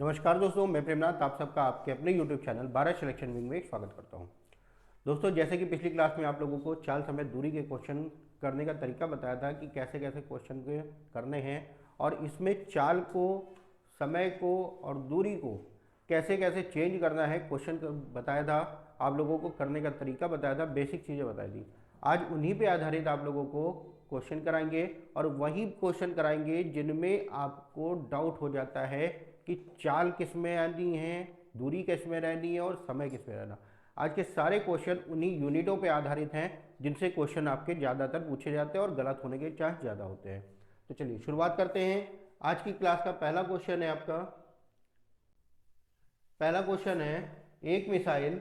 नमस्कार दोस्तों, मैं प्रेमनाथ आप सबका आपके अपने YouTube चैनल 12 सिलेक्शन विंग में स्वागत करता हूं। दोस्तों, जैसे कि पिछली क्लास में आप लोगों को चाल समय दूरी के क्वेश्चन करने का तरीका बताया था कि कैसे कैसे क्वेश्चन के करने हैं और इसमें चाल को, समय को और दूरी को कैसे कैसे चेंज करना है क्वेश्चन बताया था। आप लोगों को करने का तरीका बताया था, बेसिक चीज़ें बताई थी। आज उन्हीं पे आधारित आप लोगों को क्वेश्चन कराएंगे और वही क्वेश्चन कराएंगे जिनमें आपको डाउट हो जाता है कि चाल किस में आनी है, दूरी किस में रहनी है और समय किस में रहना। आज के सारे क्वेश्चन उन्हीं यूनिटों पे आधारित हैं जिनसे क्वेश्चन आपके ज़्यादातर पूछे जाते हैं और गलत होने के चांस ज़्यादा होते हैं। तो चलिए शुरुआत करते हैं। आज की क्लास का पहला क्वेश्चन है आपका, पहला क्वेश्चन है एक मिसाइल,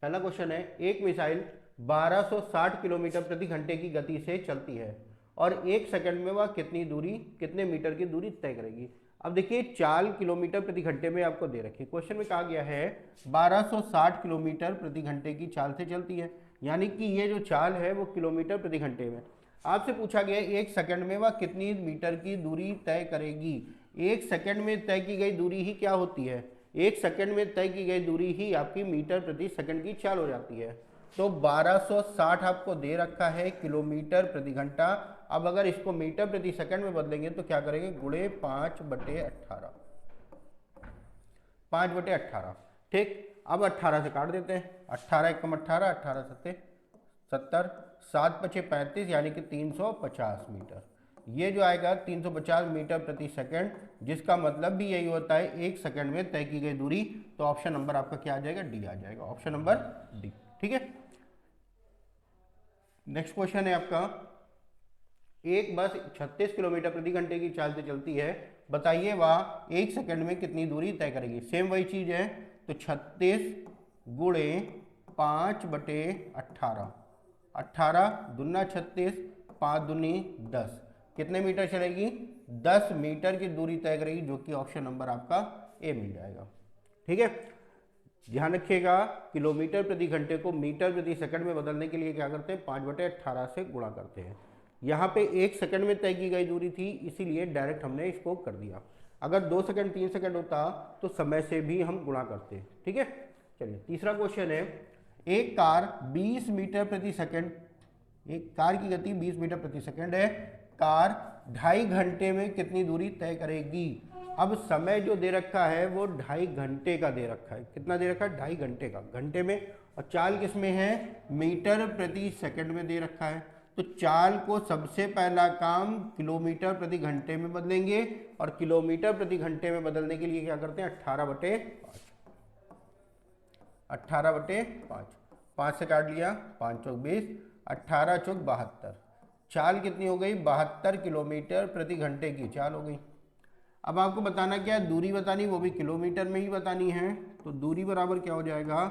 पहला क्वेश्चन है एक मिसाइल 1260 किलोमीटर प्रति घंटे की गति से चलती है और एक सेकंड में वह कितने मीटर की दूरी तय करेगी। अब देखिए, चाल किलोमीटर प्रति घंटे में आपको दे रखी है। क्वेश्चन में कहा गया है 1260 किलोमीटर प्रति घंटे की चाल से चलती है, यानी कि ये जो चाल है वो किलोमीटर प्रति घंटे में। आपसे पूछा गया है एक सेकंड में वह कितनी मीटर की दूरी तय करेगी। एक सेकंड में तय की गई दूरी ही क्या होती है? एक सेकंड में तय की गई दूरी ही आपकी मीटर प्रति सेकंड की चाल हो जाती है। तो 1260 आपको दे रखा है किलोमीटर प्रति घंटा। अब अगर इसको मीटर प्रति सेकंड में बदलेंगे तो क्या करेंगे? गुणे 5/18, 5/18। ठीक, अब 18 से काट देते हैं। 18 एकम 18, 18 सत्ते 70, 7 पचे 35, यानी कि 350 मीटर। ये जो आएगा 350 मीटर प्रति सेकंड, जिसका मतलब भी यही होता है एक सेकंड में तय की गई दूरी। तो ऑप्शन नंबर आपका क्या आ जाएगा? डी आ जाएगा, ऑप्शन नंबर डी। ठीक है, नेक्स्ट क्वेश्चन है आपका, एक बस 36 किलोमीटर प्रति घंटे की चाल से चलती है, बताइए वह एक सेकंड में कितनी दूरी तय करेगी। सेम वही चीज है, तो 36 गुणे 5/18, 18 दूना 36, 5 दूनी 10, कितने मीटर चलेगी? 10 मीटर की दूरी तय करेगी, जो कि ऑप्शन नंबर आपका ए मिल जाएगा। ठीक है, ध्यान रखिएगा, किलोमीटर प्रति घंटे को मीटर प्रति सेकंड में बदलने के लिए क्या करते हैं? 5/18 से गुणा करते हैं। यहाँ पे एक सेकंड में तय की गई दूरी थी, इसीलिए डायरेक्ट हमने इसको कर दिया। अगर 2 सेकंड 3 सेकंड होता तो समय से भी हम गुणा करते। ठीक है, चलिए तीसरा क्वेश्चन है, एक कार 20 मीटर प्रति सेकंड, एक कार की गति 20 मीटर प्रति सेकंड है, कार 2.5 घंटे में कितनी दूरी तय करेगी। अब समय जो दे रखा है वो 2.5 घंटे का दे रखा है। कितना दे रखा है? 2.5 घंटे का, घंटे में। और चाल किस में है? मीटर प्रति सेकंड में दे रखा है। तो चाल को सबसे पहला काम किलोमीटर प्रति घंटे में बदलेंगे, और किलोमीटर प्रति घंटे में बदलने के लिए क्या करते हैं? 18/5, 18/5, 5 से काट लिया, 5 चौक 20, 18 चौक 72। चाल कितनी हो गई? 72 किलोमीटर प्रति घंटे की चाल हो गई। अब आपको बताना क्या है? दूरी बतानी, वो भी किलोमीटर में ही बतानी है। तो दूरी बराबर क्या हो जाएगा?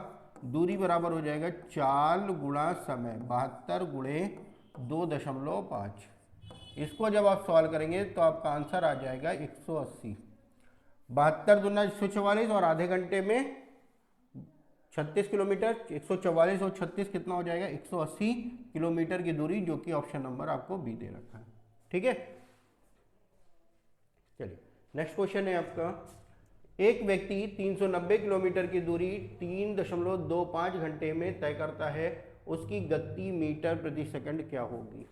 दूरी बराबर हो जाएगा चाल गुणा समय, 72 गुणे 2.5। इसको जब आप सॉल्व करेंगे तो आपका आंसर आ जाएगा 180। 72 दूना 144, और आधे घंटे में 36 किलोमीटर, 144 और 36 कितना हो जाएगा? 180 किलोमीटर की दूरी, जो कि ऑप्शन नंबर आपको बी दे रखा है। ठीक है, चलिए नेक्स्ट क्वेश्चन है आपका, एक व्यक्ति 390 किलोमीटर की दूरी 3.25 घंटे में तय करता है, उसकी गति मीटर प्रति सेकंड क्या होगी।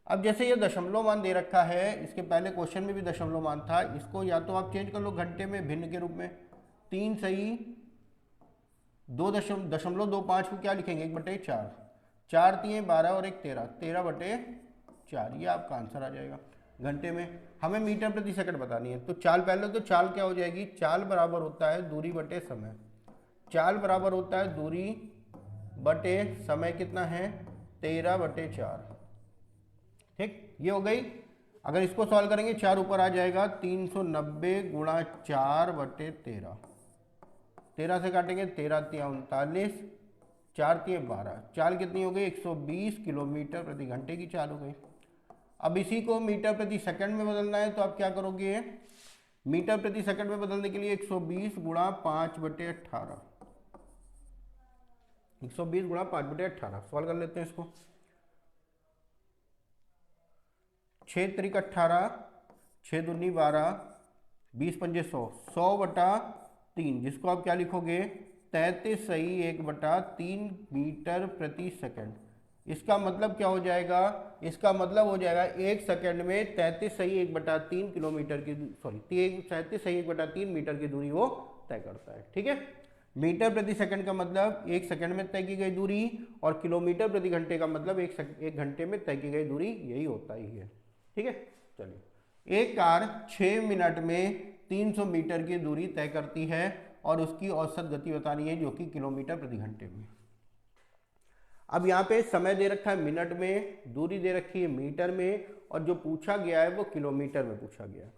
अब जैसे ये दशमलव मान दे रखा है, इसके पहले क्वेश्चन में भी दशमलव मान था, इसको या तो आप चेंज कर लो घंटे में भिन्न के रूप में। 3 सही 2.25 को क्या लिखेंगे? 1/4, 4 3 12 और 1 13, 13/4, ये आपका आंसर आ जाएगा घंटे में। हमें मीटर प्रति सेकंड बतानी है, तो चाल पहले, तो चाल क्या हो जाएगी? चाल बराबर होता है दूरी बटे समय। चाल बराबर होता है दूरी बटे समय, कितना है? 13/4। ठीक, ये हो गई। अगर इसको सॉल्व करेंगे, 4 ऊपर आ जाएगा, 390 गुणा 4/13, 13 से काटेंगे, 13 × 39, 4 × 12, चाल कितनी हो गई? 120 किलोमीटर प्रति घंटे की चाल हो गई। अब इसी को मीटर प्रति सेकंड में बदलना है, तो आप क्या करोगे? मीटर प्रति सेकंड में बदलने के लिए 120 गुणा 5/18, 120 गुणा 5/18 सॉल्व कर लेते हैं इसको। 6 त्रिक 18, 6 दूनी 12, 20 पंजे 100, 100/3, जिसको आप क्या लिखोगे 33 सही 1/3 मीटर प्रति सेकंड। इसका मतलब क्या हो जाएगा, इसका मतलब हो जाएगा 1 सेकंड में 33 सही 1/3 किलोमीटर की 33 सही 1/3 मीटर की दूरी वो तय करता है। ठीक है, मीटर प्रति सेकंड का मतलब 1 सेकंड में तय की गई दूरी, और किलोमीटर प्रति घंटे का मतलब 1 घंटे में तय की गई दूरी, यही होता ही है। ठीक है, चलिए। एक कार 6 मिनट में 300 मीटर की दूरी तय करती है और उसकी औसत गति बतानी है जो कि किलोमीटर प्रति घंटे में। अब यहाँ पे समय दे रखा है मिनट में, दूरी दे रखी है मीटर में, और जो पूछा गया है वो किलोमीटर में पूछा गया है।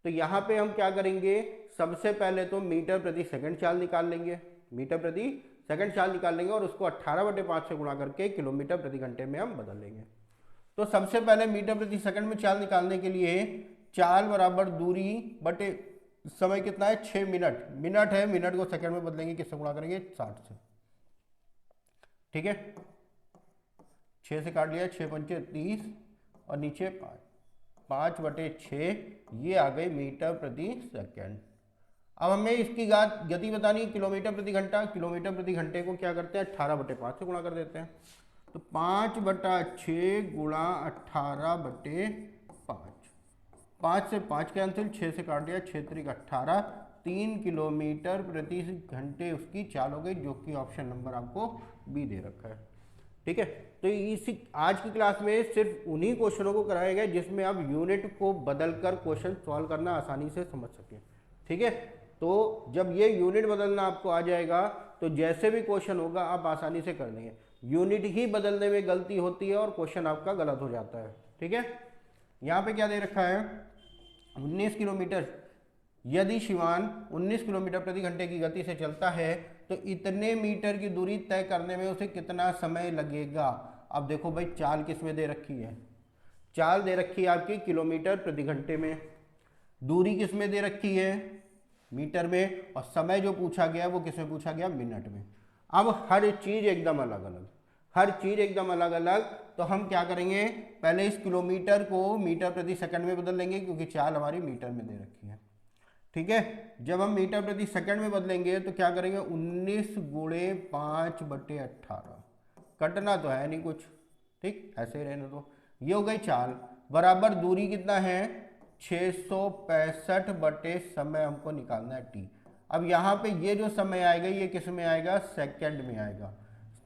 तो यहाँ पे हम क्या करेंगे, सबसे पहले तो मीटर प्रति सेकंड चाल निकाल लेंगे, मीटर प्रति सेकंड चाल निकाल लेंगे और उसको 18/5 से गुणा करके किलोमीटर प्रति घंटे में हम बदल लेंगे। तो सबसे पहले मीटर प्रति सेकंड में चाल निकालने के लिए चाल बराबर दूरी बटे समय कितना है 6 मिनट, मिनट है, मिनट को सेकंड में बदलेंगे, किससे गुणा करेंगे 60 से। ठीक है, 6 से काट लिया, 6 पंचे 30 और नीचे 5/6, ये आ गई मीटर प्रति सेकंड। अब हमें इसकी गति बतानी है किलोमीटर प्रति घंटा। किलोमीटर प्रति घंटे को क्या करते हैं 18/5 से गुणा कर देते हैं। तो 5/6 गुणा 18/5, 5 से 5 कैंसिल, 6 से काट दिया, 6 त्रिक 18, 3 किलोमीटर प्रति घंटे उसकी चाल हो गई, जो कि ऑप्शन नंबर आपको बी दे रखा है। ठीक है, तो इसी आज की क्लास में सिर्फ उन्हीं क्वेश्चनों को कराया गया जिसमें आप यूनिट को बदलकर क्वेश्चन सॉल्व करना आसानी से समझ सकें। ठीक है, तो जब ये यूनिट बदलना आपको आ जाएगा तो जैसे भी क्वेश्चन होगा आप आसानी से कर लेंगे। यूनिट ही बदलने में गलती होती है और क्वेश्चन आपका गलत हो जाता है। ठीक है, यहाँ पे क्या दे रखा है 19 किलोमीटर, यदि शिवान 19 किलोमीटर प्रति घंटे की गति से चलता है तो इतने मीटर की दूरी तय करने में उसे कितना समय लगेगा। अब देखो भाई चाल किस में दे रखी है, चाल दे रखी है आपकी किलोमीटर प्रति घंटे में, दूरी किस में दे रखी है मीटर में, और समय जो पूछा गया वो किस में पूछा गया मिनट में। अब हर चीज एकदम अलग अलग, हर चीज एकदम अलग अलग, तो हम क्या करेंगे पहले इस किलोमीटर को मीटर प्रति सेकंड में बदल लेंगे क्योंकि चाल हमारी मीटर में दे रखी है। ठीक है, जब हम मीटर प्रति सेकंड में बदलेंगे तो क्या करेंगे 19 गुणे 5/18, कटना तो है नहीं कुछ, ठीक ऐसे ही रहने दो। ये हो गई चाल, बराबर दूरी कितना है 665 बटे समय हमको निकालना है टी। अब यहाँ पे ये जो समय आएगा ये किस में आएगा सेकंड में आएगा,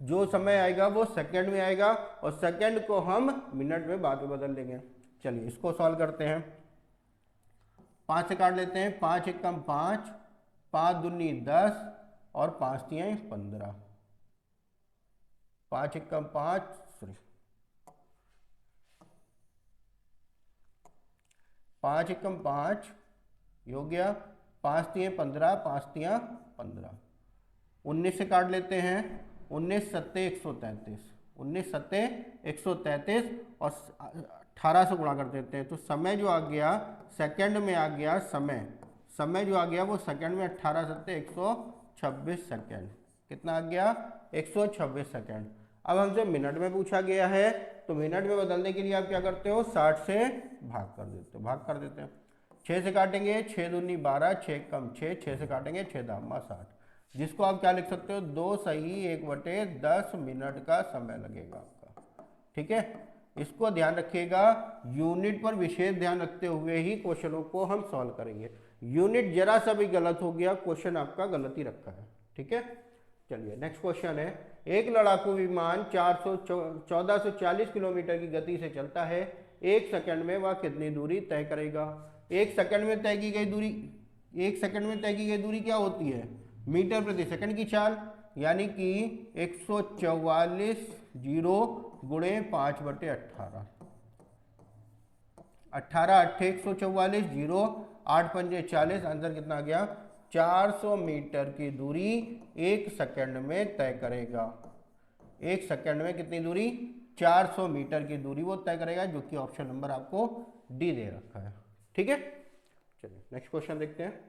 जो समय आएगा वो सेकंड में आएगा और सेकंड को हम मिनट में बाद में बदल लेंगे। चलिए इसको सॉल्व करते हैं, 5 से काट लेते हैं, 5 एकम 5, 5 दूनी 10 और 5 तियां 15, 5 एकम 5 सॉरी 5 एकम 5 ये हो गया, 5 तियां 15, 5 तियां 15, 19 से काट लेते हैं, 19 सत्ते 133, 19 सत्ते 133 और 18 से गुणा कर देते हैं। तो समय जो आ गया सेकंड में आ गया, समय समय जो आ गया वो सेकंड में 18 सत्ते 126 सेकंड, कितना आ गया 126 सेकंड। अब हमसे मिनट में पूछा गया है तो मिनट में बदलने के लिए आप क्या करते हो 60 से भाग कर देते हो, भाग कर देते हैं। 6 से काटेंगे, 6 दूनी 12, 6 कम 6, 6 से काटेंगे 6 दामा 60, जिसको आप क्या लिख सकते हो 2 सही 1/10 मिनट का समय लगेगा आपका। ठीक है, इसको ध्यान रखिएगा, यूनिट पर विशेष ध्यान रखते हुए ही क्वेश्चनों को हम सॉल्व करेंगे। यूनिट जरा सा भी गलत हो गया क्वेश्चन आपका गलत ही रखा है। ठीक है, चलिए नेक्स्ट क्वेश्चन है, एक लड़ाकू विमान 1440 किलोमीटर की गति से चलता है, 1 सेकंड में वह कितनी दूरी तय करेगा। 1 सेकंड में तय की गई दूरी, 1 सेकंड में तय की गई दूरी क्या होती है मीटर प्रति सेकंड की चाल, यानी कि 144 0 गुणे 5/18, 18 8 144 0 8 पंजे 40, आंसर कितना आ गया 400 मीटर की दूरी 1 सेकंड में तय करेगा। 1 सेकंड में कितनी दूरी 400 मीटर की दूरी वो तय करेगा, जो कि ऑप्शन नंबर आपको डी दे रखा है। ठीक है, चलिए नेक्स्ट क्वेश्चन देखते हैं।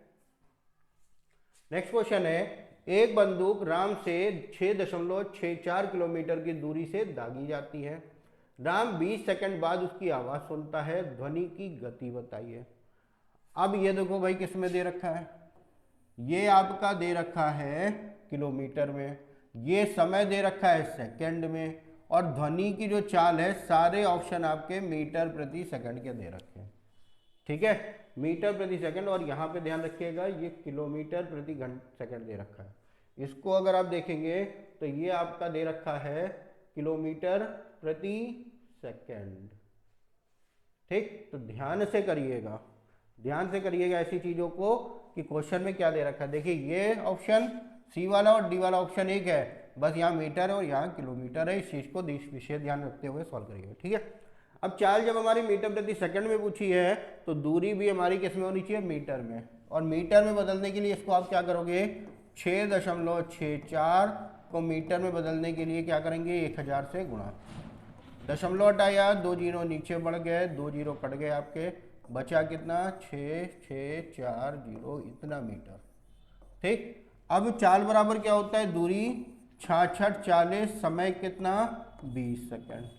नेक्स्ट क्वेश्चन है, एक बंदूक राम से 6.64 किलोमीटर की दूरी से दागी जाती है। राम 20 सेकंड बाद उसकी आवाज़ सुनता है, ध्वनि की गति बताइए। अब ये देखो भाई किस में दे रखा है, ये आपका दे रखा है किलोमीटर में, ये समय दे रखा है सेकंड में, और ध्वनि की जो चाल है सारे ऑप्शन आपके मीटर प्रति सेकंड के दे रखे हैं। ठीक है, मीटर प्रति सेकंड, और यहाँ पे ध्यान रखिएगा ये किलोमीटर प्रति सेकंड दे रखा है। इसको अगर आप देखेंगे तो ये आपका दे रखा है किलोमीटर प्रति सेकंड। ठीक, तो ध्यान से करिएगा, ध्यान से करिएगा ऐसी चीज़ों को कि क्वेश्चन में क्या दे रखा है। देखिए ये ऑप्शन सी वाला और डी वाला ऑप्शन एक है, बस यहाँ मीटर है और यहाँ किलोमीटर है। इस चीज़ को विशेष ध्यान रखते हुए सॉल्व करिएगा। ठीक है, अब चाल जब हमारी मीटर प्रति सेकंड में पूछी है तो दूरी भी हमारी किस में होनी चाहिए, मीटर में। और मीटर में बदलने के लिए इसको आप क्या करोगे, 6.64 को मीटर में बदलने के लिए क्या करेंगे, 1000 से गुणा। दशमलव हटाया, 2 जीरो नीचे बढ़ गए, 2 जीरो कट गए आपके, बचा कितना 6640 इतना मीटर। ठीक, अब चाल बराबर क्या होता है, दूरी 66 40, समय कितना 20 सेकंड।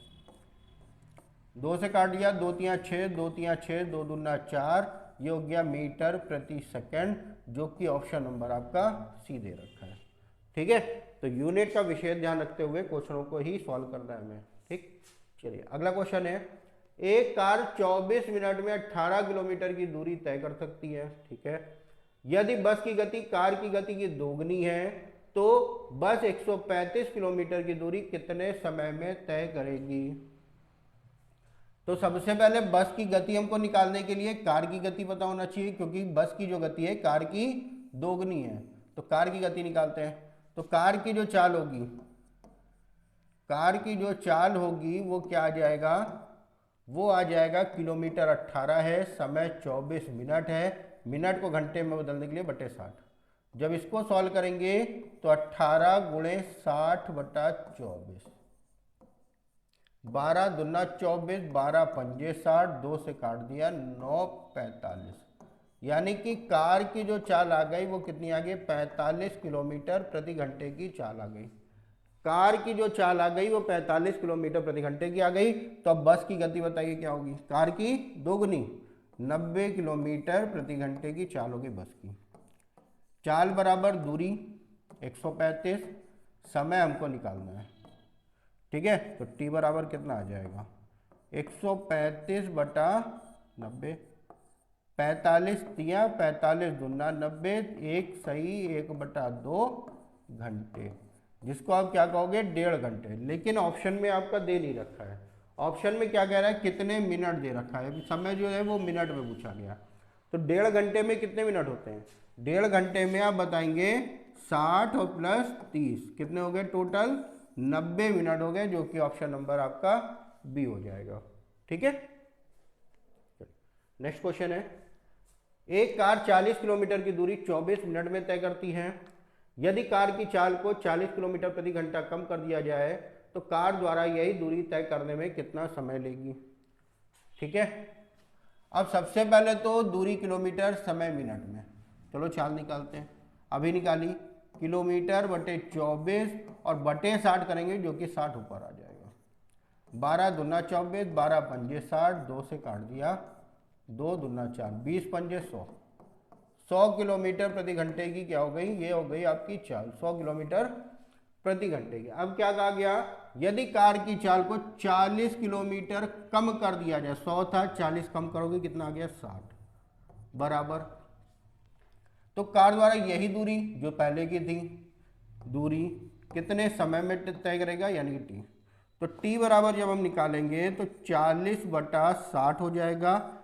2 से काट दिया, 2 तिया 6, 2 तिया 6, 2 दूना 4, ये हो गया मीटर प्रति सेकंड, जो कि ऑप्शन नंबर आपका सी दे रखा है। ठीक है, तो यूनिट का विशेष ध्यान रखते हुए क्वेश्चनों को ही सॉल्व करना है हमें। ठीक, चलिए अगला क्वेश्चन है, एक कार 24 मिनट में 18 किलोमीटर की दूरी तय कर सकती है। ठीक है, यदि बस की गति कार की गति की दोगुनी है तो बस 135 किलोमीटर की दूरी कितने समय में तय करेगी। तो सबसे पहले बस की गति हमको निकालने के लिए कार की गति पता होना चाहिए, क्योंकि बस की जो गति है कार की दोगुनी है। तो कार की गति निकालते हैं। तो कार की जो चाल होगी, कार की जो चाल होगी वो क्या आ जाएगा, वो आ जाएगा किलोमीटर 18 है, समय 24 मिनट है, मिनट को घंटे में बदलने के लिए बटे 60। जब इसको सॉल्व करेंगे तो 18 गुणे 60/24, 12 दूना 24, 12 पंजे 60, 2 से काट दिया 9 45, यानी कि कार की जो चाल आ गई वो कितनी आ गई, 45 किलोमीटर प्रति घंटे की चाल आ गई। कार की जो चाल आ गई वो 45 किलोमीटर प्रति घंटे की आ गई। तो अब बस की गति बताइए क्या होगी, कार की दोगुनी 90 किलोमीटर प्रति घंटे की चाल होगी बस की। चाल बराबर दूरी 135, समय हमको निकालना है। ठीक है, तो टी बराबर कितना आ जाएगा, 135/90, 45 तिया 45 दूना 90, एक सही 1/2 घंटे, जिसको आप क्या कहोगे 1.5 घंटे। लेकिन ऑप्शन में आपका दे नहीं रखा है, ऑप्शन में क्या कह रहा है, कितने मिनट दे रखा है। समय जो है वो मिनट में पूछा गया। तो 1.5 घंटे में कितने मिनट होते हैं, 1.5 घंटे में आप बताएंगे 60 और प्लस 30 कितने हो गए, टोटल 90 मिनट हो गए, जो कि ऑप्शन नंबर आपका बी हो जाएगा। ठीक है, नेक्स्ट क्वेश्चन है, एक कार 40 किलोमीटर की दूरी 24 मिनट में तय करती है। यदि कार की चाल को 40 किलोमीटर प्रति घंटा कम कर दिया जाए तो कार द्वारा यही दूरी तय करने में कितना समय लेगी। ठीक है, अब सबसे पहले तो दूरी किलोमीटर, समय मिनट में, चलो चाल निकालते हैं। अभी निकाली, किलोमीटर बटे 24 और बटे 60 करेंगे, जो कि 60 ऊपर आ जाएगा। 12 दूना 24, 12 पंजे 60, 2 से काट दिया, 2 दूना 4, 20 पंजे 100, 100 किलोमीटर प्रति घंटे की क्या हो गई, ये हो गई आपकी चाल 100 किलोमीटर प्रति घंटे की। अब क्या कहा गया, यदि कार की चाल को 40 किलोमीटर कम कर दिया जाए, 100 था 40 कम करोगे कितना आ गया 60, बराबर। तो कार द्वारा यही दूरी जो पहले की थी, दूरी कितने समय में तय करेगा, यानी कि टी। तो टी बराबर जब हम निकालेंगे तो 40/60 हो जाएगा,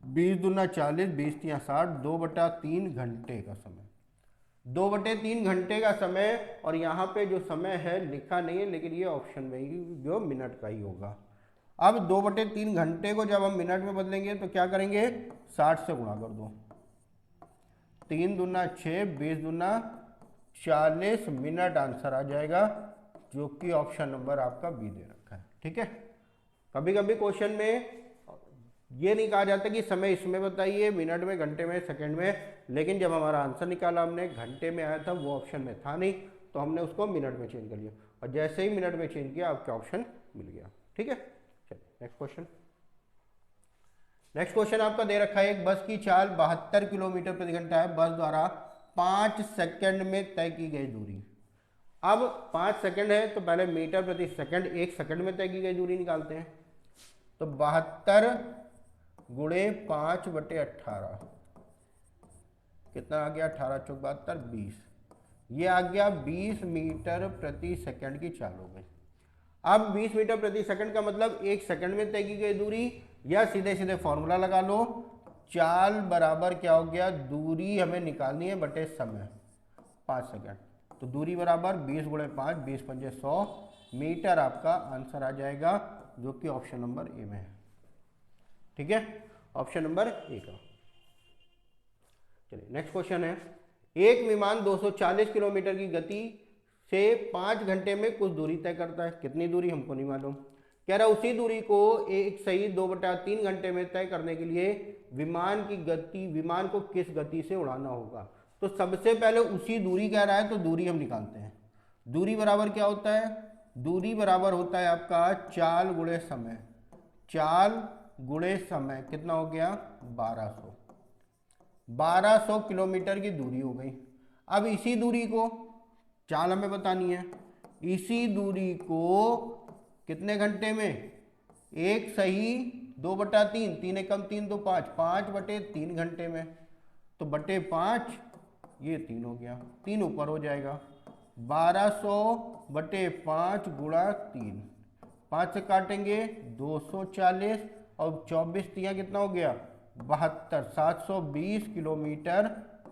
20 दूना 40, 20 तिया 60, 2/3 घंटे का समय, 2/3 घंटे का समय। और यहाँ पे जो समय है लिखा नहीं है, लेकिन ये ऑप्शन में ही जो मिनट का ही होगा। अब 2/3 घंटे को जब हम मिनट में बदलेंगे तो क्या करेंगे, 60 से गुणा कर दो, 3 दूना 6, 20 दूना 40 मिनट आंसर आ जाएगा, जो कि ऑप्शन नंबर आपका बी दे रखा है। ठीक है, कभी कभी क्वेश्चन में ये नहीं कहा जाता कि समय इसमें बताइए, मिनट में, घंटे में, सेकंड में, लेकिन जब हमारा आंसर निकाला हमने घंटे में आया था, वो ऑप्शन में था नहीं, तो हमने उसको मिनट में चेंज कर लिया, और जैसे ही मिनट में चेंज किया आपका ऑप्शन मिल गया। ठीक है, नेक्स्ट क्वेश्चन। नेक्स्ट क्वेश्चन आपका दे रखा है, एक बस की चाल 72 किलोमीटर प्रति घंटा है। बस द्वारा 5 सेकंड में तय की गई दूरी। अब 5 सेकंड है तो पहले मीटर प्रति सेकंड, 1 सेकंड में तय की गई दूरी निकालते हैं। तो 72 गुणे 5/18 कितना आ गया, 18 चौक 72 20, ये आ गया 20 मीटर प्रति सेकंड की चाल हो गई। अब 20 मीटर प्रति सेकंड का मतलब 1 सेकंड में तय की गई दूरी, या सीधे सीधे फॉर्मूला लगा लो, चाल बराबर क्या हो गया, दूरी हमें निकालनी है बटे समय 5 सेकंड। तो दूरी बराबर 20 गुणे 5, 20 पंजे 100 मीटर आपका आंसर आ जाएगा, जो कि ऑप्शन नंबर ए में है। ठीक है, ऑप्शन नंबर ए का। चलिए नेक्स्ट क्वेश्चन है, एक विमान 240 किलोमीटर की गति से 5 घंटे में कुछ दूरी तय करता है। कितनी दूरी हमको नहीं मालूम, कह रहा उसी दूरी को एक सही 2/3 घंटे में तय करने के लिए विमान को किस गति से उड़ाना होगा। तो सबसे पहले उसी दूरी कह रहा है, तो दूरी हम निकालते हैं। दूरी बराबर क्या होता है, दूरी बराबर होता है आपका चाल गुणे समय। चाल गुणे समय कितना हो गया, 1200 किलोमीटर की दूरी हो गई। अब इसी दूरी को, चाल हमें बतानी है, इसी दूरी को कितने घंटे में, एक सही 2/3, 3 एकम 3 2 5, 5/3 घंटे में। तो बटे 5 ये 3 हो गया, 3 ऊपर हो जाएगा, 1200/5 गुणा 3, 5 से काटेंगे 240 और 24 तिया कितना हो गया 72, 720 किलोमीटर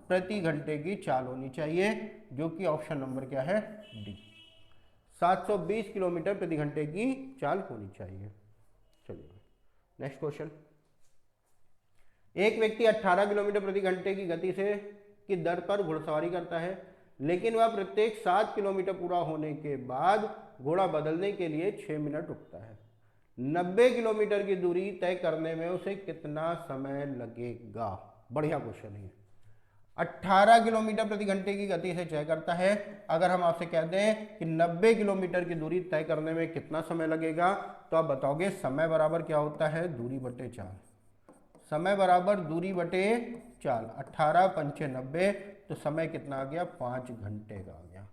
प्रति घंटे की चाल होनी चाहिए, जो कि ऑप्शन नंबर क्या है, डी। 720 किलोमीटर प्रति घंटे की चाल होनी चाहिए। चलिए नेक्स्ट क्वेश्चन, एक व्यक्ति 18 किलोमीटर प्रति घंटे की गति से की दर पर घुड़सवारी करता है, लेकिन वह प्रत्येक 7 किलोमीटर पूरा होने के बाद घोड़ा बदलने के लिए 6 मिनट रुकता है। 90 किलोमीटर की दूरी तय करने में उसे कितना समय लगेगा। बढ़िया क्वेश्चन है। 18 किलोमीटर प्रति घंटे की गति से तय करता है। अगर हम आपसे कह दें कि 90 किलोमीटर की दूरी तय करने में कितना समय लगेगा, तो आप बताओगे समय बराबर क्या होता है, दूरी बटे चाल। समय बराबर दूरी बटे चाल, 18 पंचे 90, तो समय कितना आ गया, 5 घंटे का आ गया।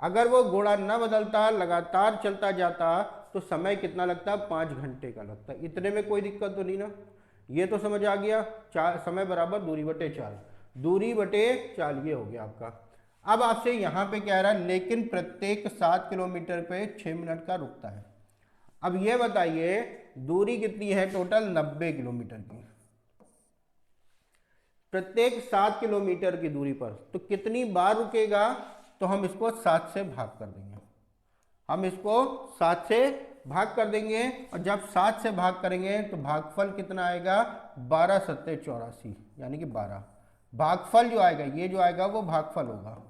अगर वो घोड़ा न बदलता, लगातार चलता जाता, तो समय कितना लगता, 5 घंटे का लगता। इतने में कोई दिक्कत तो नहीं ना, ये तो समझ आ गया। समय बराबर दूरी बटे चाल, दूरी बटे चाल ये हो गया आपका। अब आपसे यहां पे कह रहा है लेकिन प्रत्येक 7 किलोमीटर पे 6 मिनट का रुकता है। अब ये बताइए दूरी कितनी है टोटल, 90 किलोमीटर की। प्रत्येक 7 किलोमीटर की दूरी पर तो कितनी बार रुकेगा, तो हम इसको 7 से भाग कर देंगे। हम इसको 7 से भाग कर देंगे, और जब 7 से भाग करेंगे तो भागफल कितना आएगा, 12 सत्ते 84, यानी कि 12। भागफल जो आएगा, ये जो आएगा वो भागफल होगा।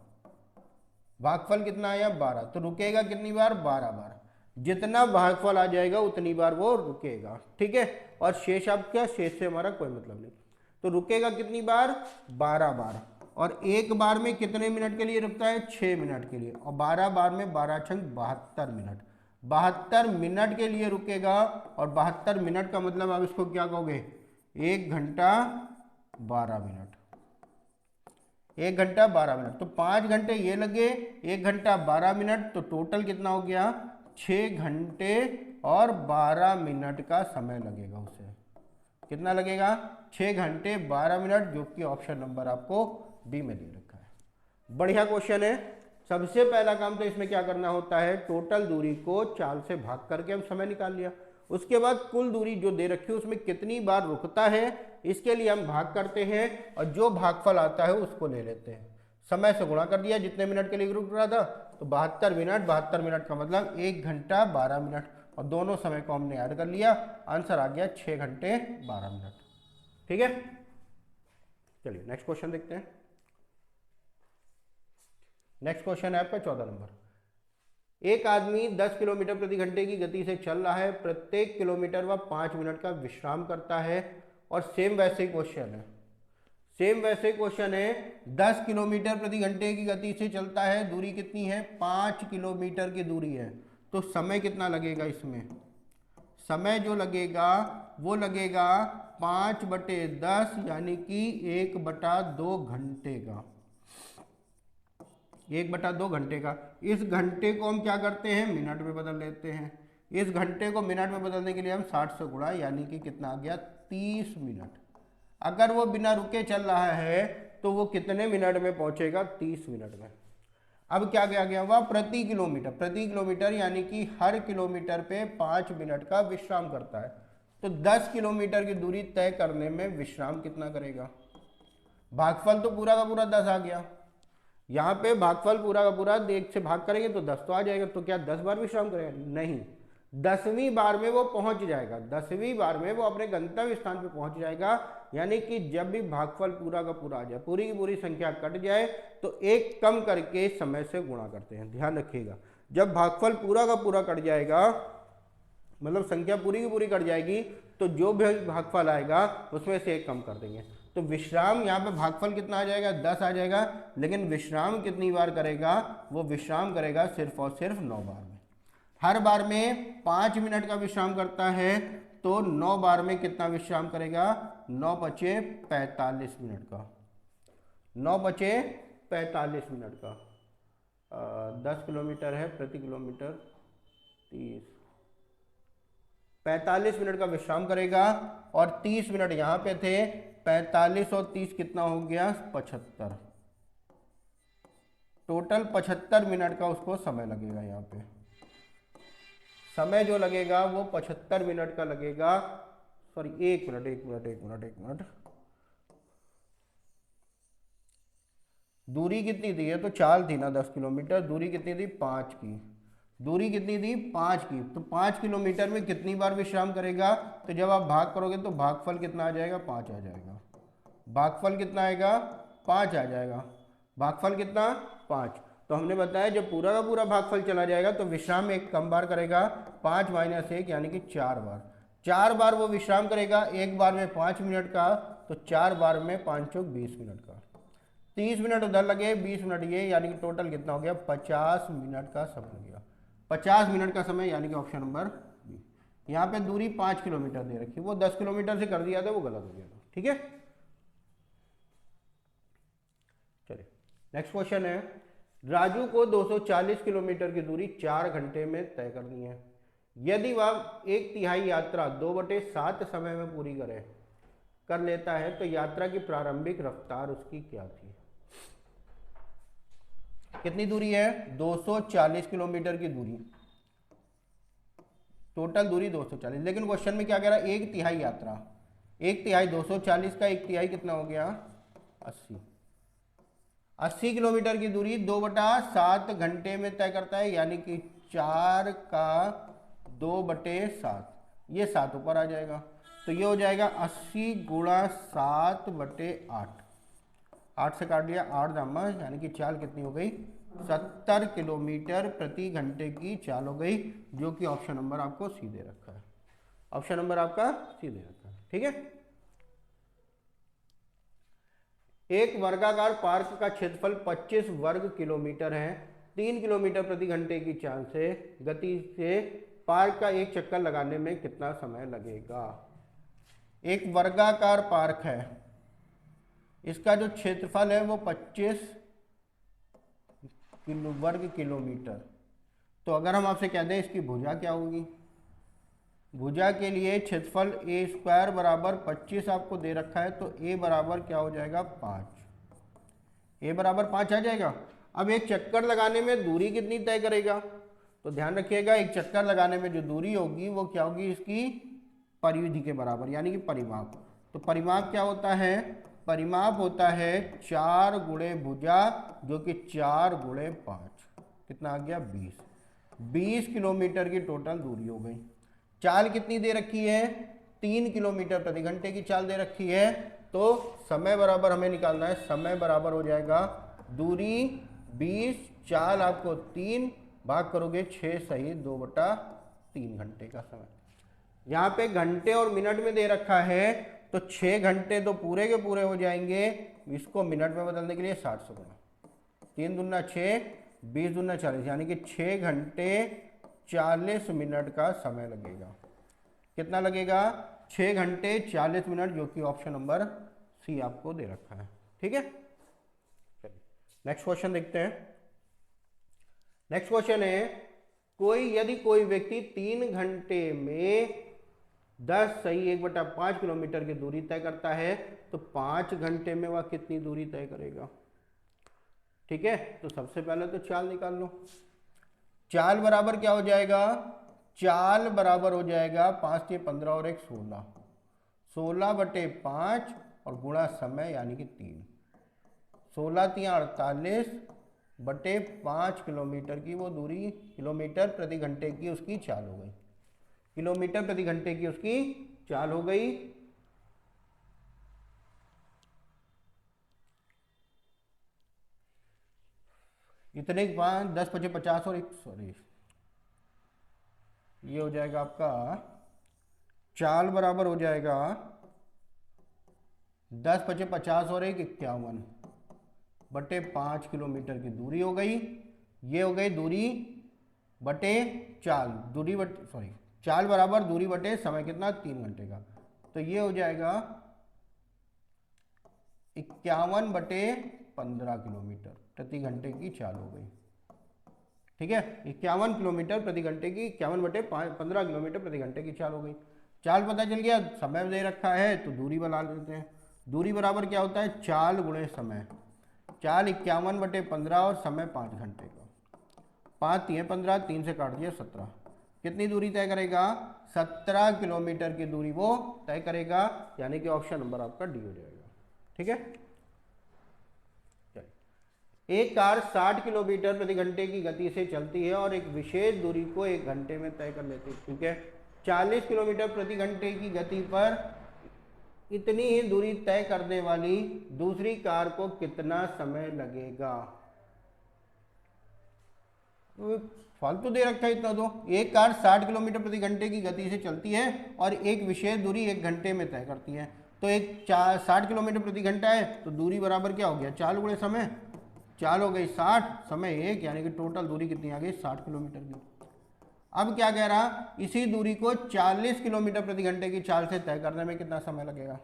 भागफल कितना आया, 12। तो रुकेगा कितनी बार, 12 बार। जितना भागफल आ जाएगा उतनी बार वो रुकेगा। ठीक है, और शेष आपका, शेष से हमारा कोई मतलब नहीं। तो रुकेगा कितनी बार, 12 बार। और एक बार में कितने मिनट के लिए रुकता है, 6 मिनट के लिए। और 12 बार में 12 छंग 72 मिनट, 72 मिनट के लिए रुकेगा। और 72 मिनट का मतलब आप इसको क्या कहोगे, 1 घंटा 12 मिनट। 1 घंटा 12 मिनट, तो 5 घंटे ये लगे, 1 घंटा 12 मिनट, तो टोटल कितना हो गया, 6 घंटे और 12 मिनट का समय लगेगा उसे। कितना लगेगा, 6 घंटे 12 मिनट, जो कि ऑप्शन नंबर आपको डी में दे रखा है। बढ़िया क्वेश्चन है। सबसे पहला काम तो इसमें क्या करना होता है, टोटल दूरी को चाल से भाग करके हम समय निकाल लिया। उसके बाद कुल दूरी जो दे रखी है उसमें कितनी बार रुकता है, इसके लिए हम भाग करते हैं, और जो भागफल आता है उसको ले लेते हैं। समय से गुणा कर दिया, जितने मिनट के लिए रुक रहा था, तो 72 मिनट। 72 मिनट का मतलब 1 घंटा 12 मिनट, और दोनों समय को हमने ऐड कर लिया, आंसर आ गया 6 घंटे 12 मिनट। ठीक है, चलिए नेक्स्ट क्वेश्चन देखते हैं। नेक्स्ट क्वेश्चन है आपका 14 नंबर। एक आदमी 10 किलोमीटर प्रति घंटे की गति से चल रहा है, प्रत्येक किलोमीटर वह 5 मिनट का विश्राम करता है। और सेम वैसे क्वेश्चन है, सेम वैसे क्वेश्चन है, 10 किलोमीटर प्रति घंटे की गति से चलता है, दूरी कितनी है, 5 किलोमीटर की दूरी है, तो समय कितना लगेगा इसमें, समय जो लगेगा वो लगेगा 5/10 यानी कि 1/2 घंटे का, 1/2 घंटे का। इस घंटे को हम क्या करते हैं, मिनट में बदल लेते हैं। इस घंटे को मिनट में बदलने के लिए हम 60 से गुणा, यानी कि कितना आ गया 30 मिनट। अगर वो बिना रुके चल रहा है तो वो कितने मिनट में पहुंचेगा, 30 मिनट में। अब क्या किया गया हुआ, प्रति किलोमीटर, प्रति किलोमीटर यानी कि हर किलोमीटर पे 5 मिनट का विश्राम करता है। तो 10 किलोमीटर की दूरी तय करने में विश्राम कितना करेगा। भागफल तो पूरा का पूरा 10 आ गया, यहाँ पे भागफल पूरा का पूरा 1 से भाग करेंगे तो 10 तो आ जाएगा। तो क्या 10 बार विश्राम करेगा, नहीं, 10वीं बार में वो पहुंच जाएगा, 10वीं बार में वो अपने गंतव्य स्थान पे पहुंच जाएगा। यानी कि जब भी भागफल पूरा का पूरा आ जाए, पूरी की पूरी संख्या कट जाए, तो एक कम करके समय से गुणा करते हैं, ध्यान रखिएगा। जब भागफल पूरा का पूरा कट जाएगा, मतलब संख्या पूरी की पूरी कट जाएगी, तो जो भी भागफल आएगा उसमें से एक कम कर देंगे। तो विश्राम, यहाँ पे भागफल कितना आ जाएगा, 10 आ जाएगा, लेकिन विश्राम कितनी बार करेगा, वो विश्राम करेगा सिर्फ और सिर्फ 9 बार में। हर बार में 5 मिनट का विश्राम करता है, तो 9 बार में कितना विश्राम करेगा, 9 बचे 45 मिनट का, 9 बचे 45 मिनट का। 10 किलोमीटर है, प्रति किलोमीटर 30, 45 मिनट का विश्राम करेगा। और 30 मिनट यहाँ पे थे, 45 और 30 कितना हो गया, 75, टोटल 75 मिनट का उसको समय लगेगा। यहाँ पे समय जो लगेगा वो 75 मिनट का लगेगा। सॉरी, एक मिनट, दूरी कितनी दी है, तो चाल थी ना 10 किलोमीटर, दूरी कितनी थी 5 की, दूरी कितनी थी 5 की। तो 5 किलोमीटर में कितनी बार विश्राम करेगा, तो जब आप भाग करोगे तो भागफल कितना आ जाएगा, 5 आ जाएगा। भागफल कितना आएगा, 5 आ जाएगा। भागफल कितना, 5। तो हमने बताया जब पूरा का पूरा भागफल चला जाएगा तो विश्राम एक कम बार करेगा, 5 - 1 यानी कि 4 बार। 4 बार वो विश्राम करेगा, एक बार में 5 मिनट का, तो 4 बार में 5 चौक 20 मिनट का। 30 मिनट उधर लगे, 20 मिनट ये, यानी कि टोटल कितना हो गया, 50 मिनट का समय लग गया। 50 मिनट का समय, यानी कि ऑप्शन नंबर बी। यहाँ पे दूरी 5 किलोमीटर दे रखी, वो 10 किलोमीटर से कर दिया था, वो गलत हो गया था। ठीक है, चलिए नेक्स्ट क्वेश्चन है। राजू को 240 किलोमीटर की दूरी 4 घंटे में तय करनी है। यदि वह 1/3 यात्रा 2/7 समय में पूरी कर लेता है, तो यात्रा की प्रारंभिक रफ्तार उसकी क्या थी। कितनी दूरी है, 240 किलोमीटर की दूरी, टोटल दूरी 240, लेकिन क्वेश्चन में क्या कह रहा है, 1/3 यात्रा, 1/3 240 का 1/3 कितना हो गया, 80। 80 किलोमीटर की दूरी 2/7 घंटे में तय करता है, यानी कि 4 का 2/7, ये 7 ऊपर आ जाएगा, तो ये हो जाएगा 80 गुणा 7/8, 8 से काट दिया, 8 दामा, यानी कि चाल कितनी हो गई, 70 किलोमीटर प्रति घंटे की चाल हो गई, जो कि ऑप्शन नंबर आपको सी दे रखा है, ऑप्शन नंबर आपका सी दे रखा है। ठीक है, एक वर्गाकार पार्क का क्षेत्रफल 25 वर्ग किलोमीटर है। 3 किलोमीटर प्रति घंटे की चाल से गति से पार्क का एक चक्कर लगाने में कितना समय लगेगा। एक वर्गाकार पार्क है, इसका जो क्षेत्रफल है वो 25 वर्ग किलोमीटर। तो अगर हम आपसे कह दें इसकी भुजा क्या होगी, भुजा के लिए क्षेत्रफल ए स्क्वायर बराबर 25 आपको दे रखा है, तो ए बराबर क्या हो जाएगा, 5, ए बराबर 5 आ जाएगा। अब एक चक्कर लगाने में दूरी कितनी तय करेगा, तो ध्यान रखिएगा एक चक्कर लगाने में जो दूरी होगी वो क्या होगी, इसकी परिधि के बराबर, यानी कि परिमाप। तो परिमाप क्या होता है, परिमाप होता है 4 गुणे भुजा, जो कि 4 गुणे 5, कितना आ गया, 20। 20 किलोमीटर की टोटल दूरी हो गई। चाल कितनी दे रखी है, 3 किलोमीटर प्रति घंटे की चाल दे रखी है, तो समय बराबर हमें निकालना है, समय बराबर हो जाएगा दूरी 20, चाल आपको 3, भाग करोगे 6 सही 2/3 घंटे का समय। यहाँ पे घंटे और मिनट में दे रखा है, तो 6 घंटे तो पूरे के पूरे हो जाएंगे, इसको मिनट में बदलने के लिए 60 से गुणा, 3 दूना 6, 20 दूना 40, यानी कि 6 घंटे 40 मिनट का समय लगेगा। कितना लगेगा 6 घंटे 40 मिनट, जो कि ऑप्शन नंबर सी आपको दे रखा है। ठीक है, चलिए नेक्स्ट क्वेश्चन देखते हैं। नेक्स्ट क्वेश्चन है यदि कोई व्यक्ति 3 घंटे में 10 सही 1/5 किलोमीटर की दूरी तय करता है तो 5 घंटे में वह कितनी दूरी तय करेगा। ठीक है, तो सबसे पहले तो चाल निकाल लो। चाल बराबर क्या हो जाएगा, चाल बराबर हो जाएगा 5 से 15 और 1 16, 16/5 और गुणा समय यानी कि 3, 16×3=48/5 किलोमीटर की वो दूरी, किलोमीटर प्रति घंटे की उसकी चाल हो गई, किलोमीटर प्रति घंटे की उसकी चाल हो गई। इतने 5 10 × 5 = 50 और 1 सॉरी ये हो जाएगा आपका, चाल बराबर हो जाएगा 10 × 50 और 1 51/5 किलोमीटर की दूरी हो गई। ये हो गई दूरी बटे चाल, दूरी बटे सॉरी चाल बराबर दूरी बटे समय, कितना 3 घंटे का, तो ये हो जाएगा 51/15 किलोमीटर प्रति घंटे की चाल हो गई। ठीक है, 51 किलोमीटर प्रति घंटे की 51/15 किलोमीटर प्रति घंटे की चाल हो गई। चाल पता चल गया, समय दे रखा है तो दूरी बना लेते हैं। दूरी बराबर क्या होता है, चाल गुणे समय। चाल 51/15 और समय 5 घंटे का, 5 × 3 = 15, 3 से काट दिया 17, कितनी दूरी तय करेगा 17 किलोमीटर की दूरी वो तय करेगा, यानी कि ऑप्शन नंबर आपका डी हो जाएगा। ठीक है, एक कार 60 किलोमीटर प्रति घंटे की गति से चलती है और एक विशेष दूरी को 1 घंटे में तय कर लेती है। ठीक है, 40 किलोमीटर प्रति घंटे की गति पर इतनी ही दूरी तय करने वाली दूसरी कार को कितना समय लगेगा। फालतू दे रखा है इतना, तो एक कार 60 किलोमीटर प्रति घंटे की गति से चलती है और एक विशेष दूरी 1 घंटे में तय करती है। तो एक 60 किलोमीटर प्रति घंटा है तो दूरी बराबर क्या हो गया, चाल गुणे समय, चाल हो गई 60, समय 1, यानी कि टोटल दूरी कितनी आ गई 60 किलोमीटर की। अब क्या कह रहा, इसी दूरी को 40 किलोमीटर प्रति घंटे की चाल से तय करने में कितना समय लगेगा,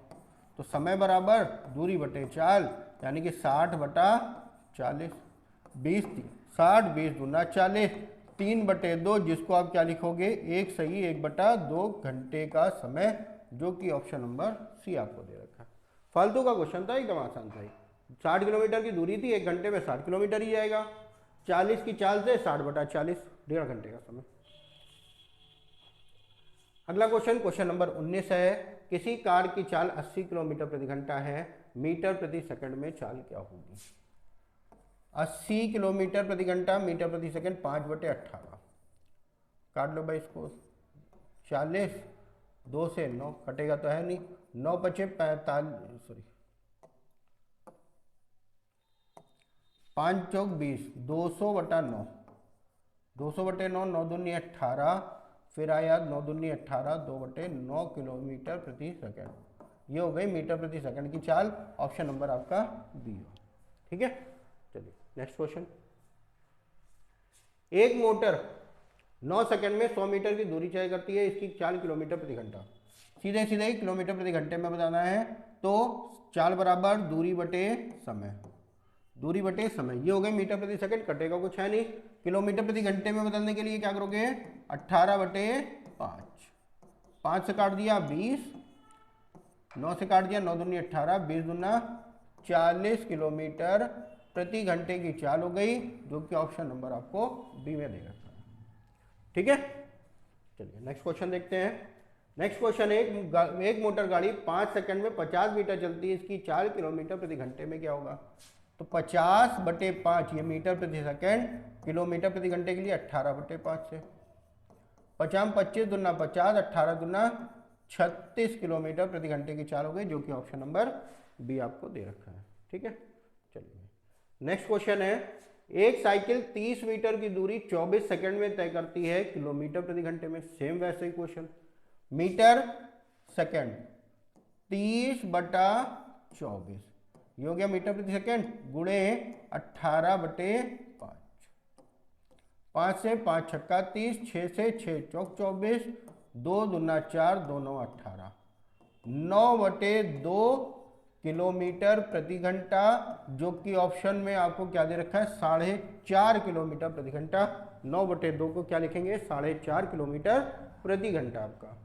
तो समय बराबर दूरी बटे चाल, यानी कि 60/40, 20 60 20 दूना 40, 3/2, जिसको आप क्या लिखोगे 1 सही 1/2 घंटे का समय, जो कि ऑप्शन नंबर सी आपको दे रखा है। फालतू का क्वेश्चन था, एकदम आसान था। 60 किलोमीटर की दूरी थी, 1 घंटे में 60 किलोमीटर ही जाएगा, 40 की चाल से 60/40, 1.5 घंटे का समय। अगला क्वेश्चन नंबर 19 है, किसी कार की चाल 80 किलोमीटर प्रति घंटा है, मीटर प्रति सेकंड में चाल क्या होगी। 80 किलोमीटर प्रति घंटा, मीटर प्रति सेकंड, 5/18, काट लो भाई इसको, 40, 2 से 9 कटेगा तो है नहीं, 9 × 5 = 45 सॉरी 5 × 4 = 20, 200/9, 200/9, 9 दूनी 18, फिर आया 9 दूनी 18, 2/9 किलोमीटर प्रति सेकंड, ये हो गई मीटर प्रति सेकंड की चाल, ऑप्शन नंबर आपका बी हो। ठीक है, चलिए नेक्स्ट क्वेश्चन। एक मोटर 9 सेकंड में 100 मीटर की दूरी तय करती है, इसकी चाल किलोमीटर प्रति घंटा, सीधे सीधे ही किलोमीटर प्रति घंटे में बताना है, तो चाल बराबर दूरी बटे समय, दूरी बटे समय, ये हो गई मीटर प्रति सेकंड, कटेगा कुछ है नहीं। किलोमीटर प्रति घंटे में बदलने के लिए क्या करोगे, 18/5, 5 से काट दिया 20, 9 से काट दिया 9 दूनी 18, 20 दूना 40 किलोमीटर प्रति घंटे की चाल हो गई, जो कि ऑप्शन नंबर आपको बी में देगा। ठीक है, चलिए नेक्स्ट क्वेश्चन देखते हैं। नेक्स्ट क्वेश्चन है, एक मोटर गाड़ी 5 सेकंड में 50 मीटर चलती है, इसकी 4 किलोमीटर प्रति घंटे में क्या होगा, तो 50/5, ये मीटर प्रति सेकंड, किलोमीटर प्रति घंटे के लिए 18/5 से, 50 25 दूना 50, 18 दूना 36 किलोमीटर प्रति घंटे की चाल हो गई, जो कि ऑप्शन नंबर बी आपको दे रखा है। ठीक है, चलिए नेक्स्ट क्वेश्चन है, एक साइकिल 30 मीटर की दूरी 24 सेकंड में तय करती है, किलोमीटर प्रति घंटे में, सेम वैसे ही क्वेश्चन, मीटर सेकंड 30/24, ये हो गया मीटर प्रति सेकंड, गुणे 18/5, 5 से 5 × 6 = 30, 6 से 6 × 4 = 24, 2 दूना 4, 2 9 18, 9/2 किलोमीटर प्रति घंटा, जो कि ऑप्शन में आपको क्या दे रखा है 4.5 किलोमीटर प्रति घंटा। 9/2 को क्या लिखेंगे 4.5 किलोमीटर प्रति घंटा आपका।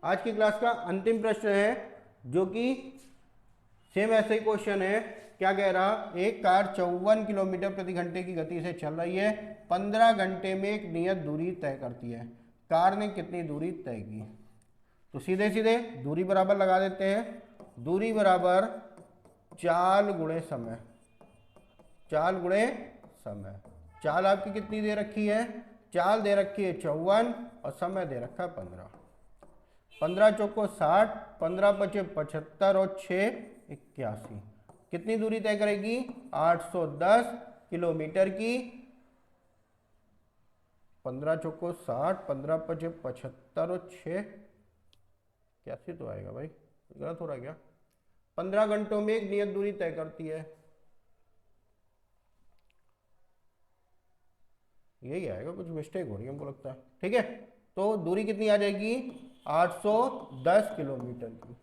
आज की क्लास का अंतिम प्रश्न है जो कि सेम ऐसे ही क्वेश्चन है। क्या कह रहा, एक कार 54 किलोमीटर प्रति घंटे की गति से चल रही है, 15 घंटे में एक नियत दूरी तय करती है, कार ने कितनी दूरी तय की। तो सीधे सीधे दूरी बराबर लगा देते हैं, दूरी बराबर चाल गुणे समय, चाल गुणे समय। चाल आपकी कितनी दे रखी है, चाल दे रखी है 54 और समय दे रखा है 15। 15 चौको 60, 15 पचे 75 और 6 81, कितनी दूरी तय करेगी 810 किलोमीटर की। 15 चौको 60, 15 पचे 75 और 6 81 तो आएगा भाई, गलत हो रहा है क्या। 15 घंटों में एक नियत दूरी तय करती है, यही आएगा, कुछ मिस्टेक हो रही है हमको लगता है। ठीक है, तो दूरी कितनी आ जाएगी 810 किलोमीटर की।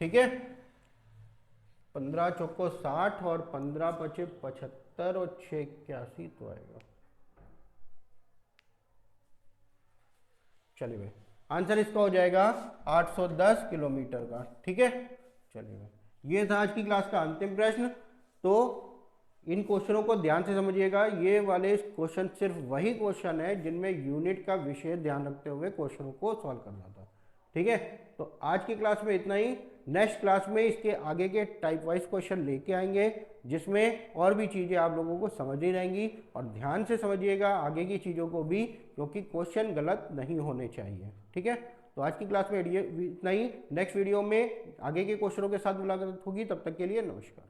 ठीक है, 15 चौको 60 और 15 पचे 75 और 6 81 तो आएगा। चलिए भाई, आंसर इसका हो जाएगा 810 किलोमीटर का। ठीक है, चलिए भाई, ये था आज की क्लास का अंतिम प्रश्न। तो इन क्वेश्चनों को ध्यान से समझिएगा, ये वाले क्वेश्चन सिर्फ वही क्वेश्चन है जिनमें यूनिट का विषय ध्यान रखते हुए क्वेश्चनों को सॉल्व करना था। ठीक है, तो आज की क्लास में इतना ही। नेक्स्ट क्लास में इसके आगे के टाइप वाइज क्वेश्चन लेके आएंगे, जिसमें और भी चीज़ें आप लोगों को समझ ही रहेंगी। और ध्यान से समझिएगा आगे की चीज़ों को भी, क्योंकि क्वेश्चन गलत नहीं होने चाहिए। ठीक है, तो आज की क्लास में इतना ही। नेक्स्ट वीडियो में आगे के क्वेश्चनों के साथ मुलाकात होगी, तब तक के लिए नमस्कार।